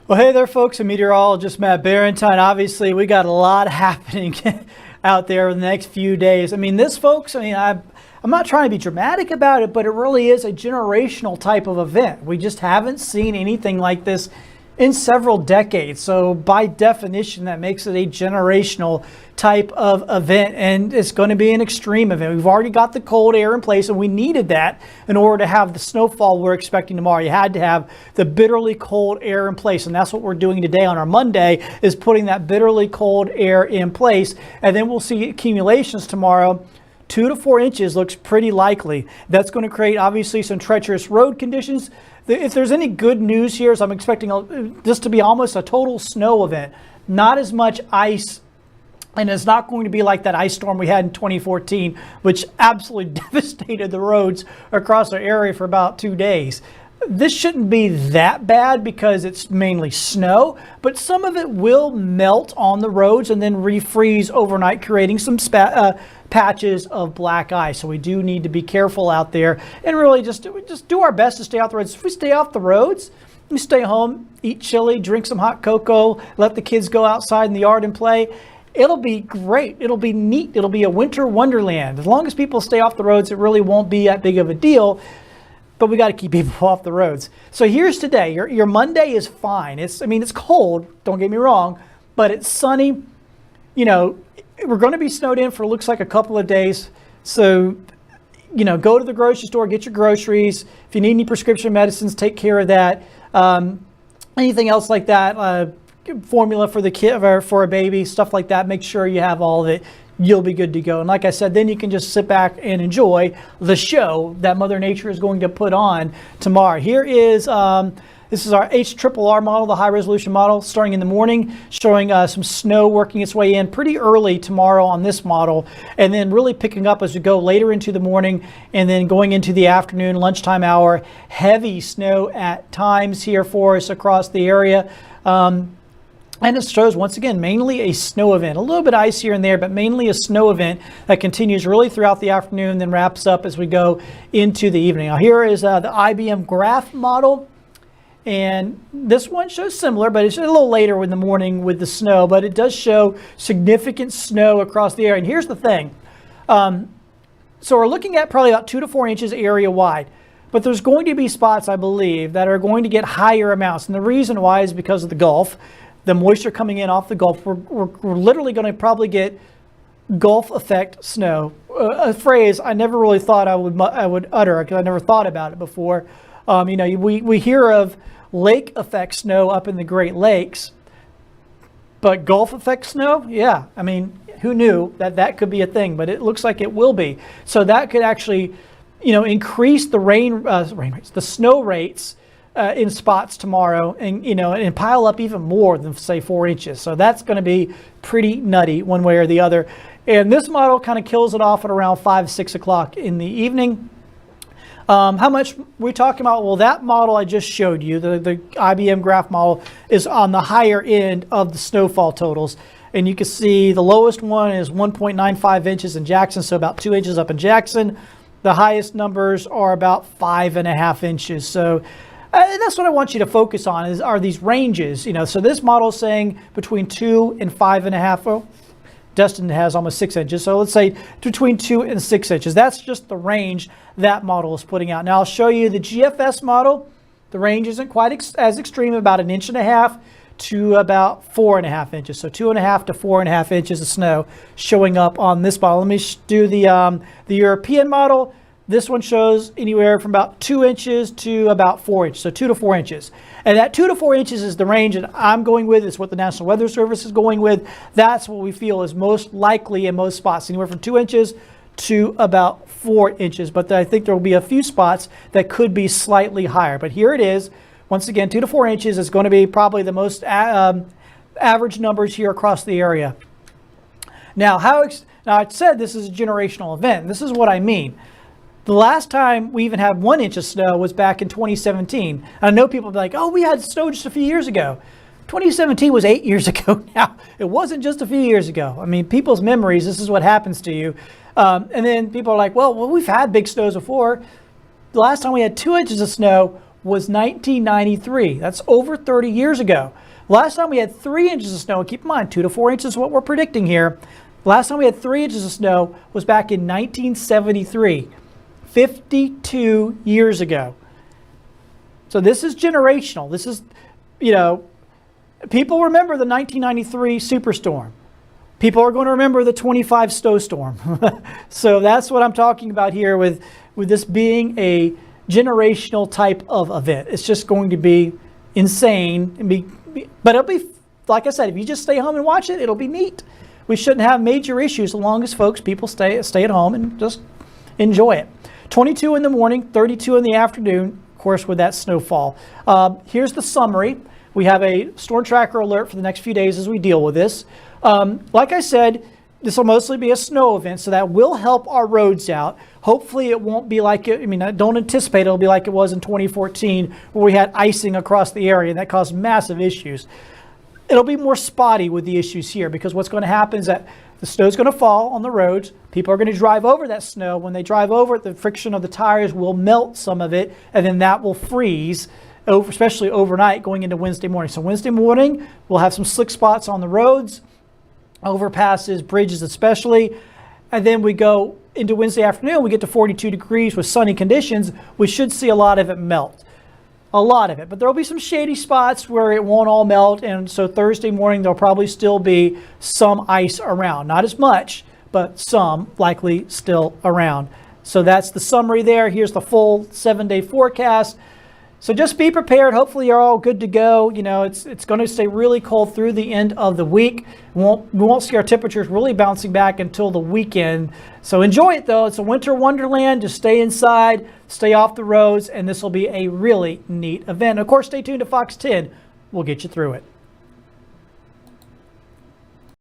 Well, hey there, folks. I'm meteorologist Matt Barentine. Obviously, we got a lot happening out there in the next few days. I mean, I'm not trying to be dramatic about it, but it really is a generational type of event. We just haven't seen anything like this in several decades. So by definition, that makes it a generational type of event, and it's going to be an extreme event. We've already got the cold air in place, and we needed that in order to have the snowfall we're expecting tomorrow. You had to have the bitterly cold air in place, and that's what we're doing today on our Monday, is putting that bitterly cold air in place, and then we'll see accumulations tomorrow. 2 to 4 inches looks pretty likely. That's going to create obviously some treacherous road conditions. If there's any good news here, is I'm expecting this to be almost a total snow event. Not as much ice, and it's not going to be like that ice storm we had in 2014, which absolutely devastated the roads across our area for about 2 days. This shouldn't be that bad because it's mainly snow, but some of it will melt on the roads and then refreeze overnight, creating some patches of black ice. So we do need to be careful out there and really just do our best to stay off the roads. If we stay off the roads, we stay home, eat chili, drink some hot cocoa, let the kids go outside in the yard and play. It'll be great. It'll be neat. It'll be a winter wonderland. As long as people stay off the roads, it really won't be that big of a deal. But we got to keep people off the roads. So here's today. Your Monday is fine. It's cold, don't get me wrong, but it's sunny. You know, we're going to be snowed in for looks like a couple of days. So, go to the grocery store, get your groceries. If you need any prescription medicines, take care of that. Anything else like that, formula for the kid or for a baby, stuff like that, make sure you have all of it. You'll be good to go. And like I said, then you can just sit back and enjoy the show that Mother Nature is going to put on tomorrow. Here is, this is our HRRR model, the high resolution model, starting in the morning, showing some snow working its way in pretty early tomorrow on this model, and then really picking up as we go later into the morning and then going into the afternoon, lunchtime hour. Heavy snow at times here for us across the area. And it shows, once again, mainly a snow event. A little bit ice here and there, but mainly a snow event that continues really throughout the afternoon, then wraps up as we go into the evening. Now here is the IBM graph model. And this one shows similar, but it's a little later in the morning with the snow, but it does show significant snow across the area. And here's the thing. So we're looking at probably about 2 to 4 inches area wide. But there's going to be spots, I believe, that are going to get higher amounts. And the reason why is because of the Gulf. The moisture coming in off the Gulf. We're literally going to probably get Gulf effect snow. A phrase I never really thought I would utter because I never thought about it before. We hear of lake effect snow up in the Great Lakes, but Gulf effect snow, yeah. I mean, who knew that could be a thing? But it looks like it will be. So that could actually, increase the rain rates, the snow rates. In spots tomorrow, and pile up even more than say 4 inches. So that's going to be pretty nutty one way or the other. And this model kind of kills it off at around 5-6 o'clock in the evening. How much we're talking about? Well, that model I just showed you, the IBM graph model, is on the higher end of the snowfall totals. And you can see the lowest one is 1.95 inches in Jackson, so about 2 inches up in Jackson. The highest numbers are about 5.5 inches. So that's what I want you to focus on are these ranges. So this model is saying between 2 and 5.5. Well, Destin has almost 6 inches. So let's say between 2 and 6 inches. That's just the range that model is putting out. Now I'll show you the GFS model. The range isn't quite as extreme, about 1.5 inches to about 4.5 inches. So 2.5 to 4.5 inches of snow showing up on this model. Let me do the European model. This one shows anywhere from about 2 inches to about 4 inches, so 2 to 4 inches. And that 2 to 4 inches is the range that I'm going with. It's what the National Weather Service is going with. That's what we feel is most likely in most spots, anywhere from 2 inches to about 4 inches. But I think there will be a few spots that could be slightly higher. But here it is. Once again, 2 to 4 inches is going to be probably the most average numbers here across the area. Now, I said this is a generational event. This is what I mean. The last time we even had 1 inch of snow was back in 2017. And I know people will be like, oh, we had snow just a few years ago. 2017 was 8 years ago now. It wasn't just a few years ago. I mean, people's memories, this is what happens to you. And then people are like, well, we've had big snows before. The last time we had 2 inches of snow was 1993. That's over 30 years ago. Last time we had 3 inches of snow, and keep in mind 2 to 4 inches is what we're predicting here. Last time we had 3 inches of snow was back in 1973, 52 years ago. So this is generational. This is, people remember the 1993 superstorm. People are going to remember the 25 snowstorm. So that's what I'm talking about here with this being a generational type of event. It's just going to be insane. But it'll be, like I said, if you just stay home and watch it, it'll be neat. We shouldn't have major issues as long as people stay at home and just enjoy it. 22 in the morning, 32 in the afternoon, of course, with that snowfall. Here's the summary. We have a storm tracker alert for the next few days as we deal with this. Like I said, this will mostly be a snow event, so that will help our roads out. Hopefully it won't be like it, I don't anticipate it'll be like it was in 2014 where we had icing across the area and that caused massive issues. It'll be more spotty with the issues here because what's going to happen is that the snow's going to fall on the roads. People are going to drive over that snow. When they drive over it, the friction of the tires will melt some of it, and then that will freeze, especially overnight going into Wednesday morning. So Wednesday morning, we'll have some slick spots on the roads, overpasses, bridges especially. And then we go into Wednesday afternoon, we get to 42 degrees with sunny conditions. We should see a lot of it melt. A lot of it. But there'll be some shady spots where it won't all melt. And so Thursday morning, there'll probably still be some ice around. Not as much, but some likely still around. So that's the summary there. Here's the full 7-day forecast. So just be prepared. Hopefully you're all good to go. It's going to stay really cold through the end of the week. We won't see our temperatures really bouncing back until the weekend. So enjoy it though. It's a winter wonderland. Just stay inside, stay off the roads, and this will be a really neat event. Of course, stay tuned to Fox 10. We'll get you through it.